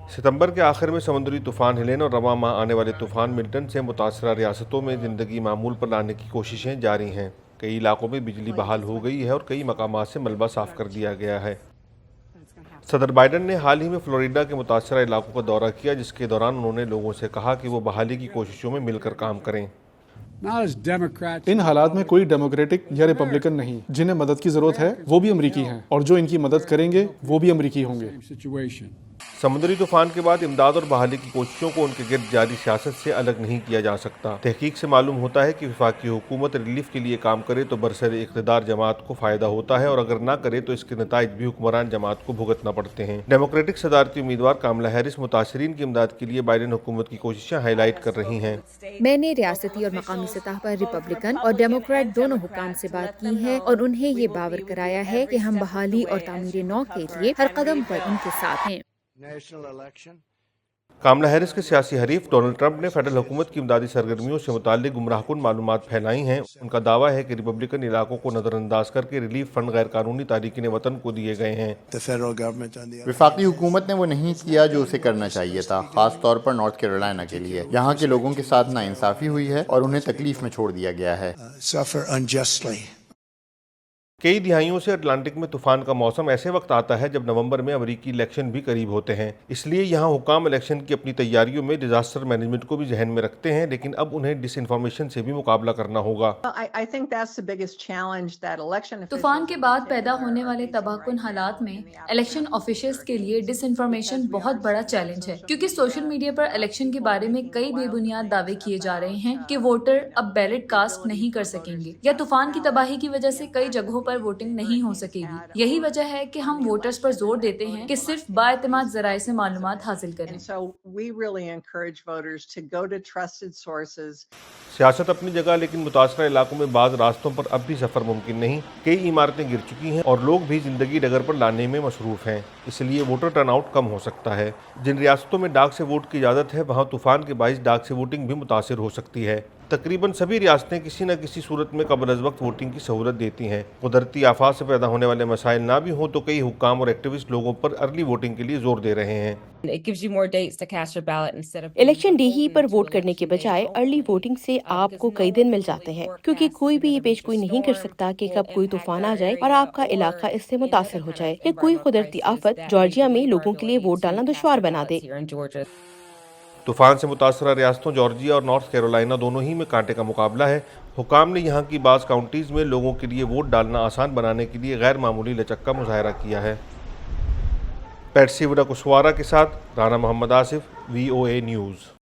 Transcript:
सितंबर के आखिर में समुद्री तूफान हेलेन और रवां माह आने वाले तूफान मिल्टन से मुतासरा रियासतों में ज़िंदगी मामूल पर लाने की कोशिशें जारी हैं। कई इलाकों में बिजली बहाल हो गई है और कई मकामात से मलबा साफ कर दिया गया है। सदर बाइडन ने हाल ही में फ्लोरिडा के मुतासरा इलाकों का दौरा किया, जिसके दौरान उन्होंने लोगों से कहा कि वो बहाली की कोशिशों में मिलकर काम करें। इन हालात में कोई डेमोक्रेटिक या रिपब्लिकन नहीं। जिन्हें मदद की जरूरत है वो भी अमरीकी हैं, और जो इनकी मदद करेंगे वो भी अमरीकी होंगे। समुद्री तूफान के बाद इमदाद और बहाली की कोशिशों को उनके गिर्द जारी सियासत से अलग नहीं किया जा सकता। तहकीक से मालूम होता है कि वफाकी हुकूमत रिलीफ के लिए काम करे तो बरसर इक़्तिदार जमात को फ़ायदा होता है, और अगर ना करे तो इसके नताइज भी हुक्मरान जमात को भुगतना पड़ते हैं। डेमोक्रेटिक सदारती उम्मीदवार कामला हैरिस मुतासरीन की इमदाद के लिए बाइडेन हुकूमत की कोशिशें हाईलाइट कर रही हैं। मैंने रियासती और मकामी सतह पर रिपब्लिकन और डेमोक्रेट दोनों हुकाम से बात की है और उन्हें ये बावर कराया है कि हम बहाली और तामीर नौ के लिए हर कदम पर उनके साथ हैं। कामला हैरिस के सियासी हरीफ डोनाल्ड ट्रंप ने फेडरल हुकूमत की इमदादी सरगर्मियों से मुताल्लिक गुमराहकुन मालूमात फैलाई हैं। उनका दावा है कि रिपब्लिकन इलाकों को नज़रअंदाज करके रिलीफ फंड गैर कानूनी तारीकीन वतन को दिए गए हैं। वफाकी हुकूमत ने वो नहीं किया जो उसे करना चाहिए था, खास तौर पर नॉर्थ कैरोलिना के लिए। यहाँ के लोगों के साथ नाइंसाफी हुई है और उन्हें तकलीफ में छोड़ दिया गया है। कई दिहाइयों से अटलांटिक में तूफान का मौसम ऐसे वक्त आता है जब नवंबर में अमेरिकी इलेक्शन भी करीब होते हैं। इसलिए यहाँ हुकाम इलेक्शन की अपनी तैयारियों में डिजास्टर मैनेजमेंट को भी जहन में रखते हैं, लेकिन अब उन्हें डिसइंफॉर्मेशन से भी मुकाबला करना होगा। तूफान के बाद पैदा होने वाले तबाहकुन हालात में इलेक्शन ऑफिशियल्स के लिए डिसइंफॉर्मेशन बहुत बड़ा चैलेंज है, क्योंकि सोशल मीडिया पर इलेक्शन के बारे में कई बेबुनियाद दावे किए जा रहे हैं कि वोटर अब बैलेट कास्ट नहीं कर सकेंगे, या तूफान की तबाही की वजह से कई जगहों पर वोटिंग नहीं हो सकेगी। यही वजह है कि हम वोटर्स पर जोर देते हैं कि सिर्फ बाएतमाद जराए से मालूमात हासिल करें। सियासत अपनी जगह, लेकिन मुतासरा इलाकों में बाज़ रास्तों पर अब भी सफर मुमकिन नहीं। कई इमारतें गिर चुकी हैं और लोग भी जिंदगी डगर पर लाने में मसरूफ हैं, इसलिए वोटर टर्नआउट कम हो सकता है। जिन रियासतों में डाक से वोट की इजाज़त है, वहाँ तूफान के बाइस डाक से वोटिंग भी मुतासिर हो सकती है। तकरीबन सभी रियासतें किसी न किसी सूरत में कबल अज़ वक्त वोटिंग की सहूलत देती हैं। कुदरती आफात से पैदा होने वाले मसाइल ना भी हो तो कई हुक्काम और एक्टिविस्ट लोगों पर अर्ली वोटिंग के लिए जोर दे रहे हैं। इलेक्शन डे ही पर वोट करने के बजाय अर्ली वोटिंग से आपको कई दिन मिल जाते हैं, क्योंकि कोई भी ये पेशगोई नहीं कर सकता कि कब कोई तूफान आ जाए और आपका इलाका इससे मुतासर हो जाए, या कोई कुदरती आफत जॉर्जिया में लोगों के लिए वोट डालना दुश्वार बना दे। तूफान से मुतासरा रियासतों जॉर्जिया और नॉर्थ कैरोलिना दोनों ही में कांटे का मुकाबला है। हुकाम ने यहाँ की बाज़ काउंटीज़ में लोगों के लिए वोट डालना आसान बनाने के लिए गैर मामूली लचक का मुजाहरा किया है। पैट्सी वुडा कुशवारा के साथ राना मोहम्मद आसिफ, VOA न्यूज़।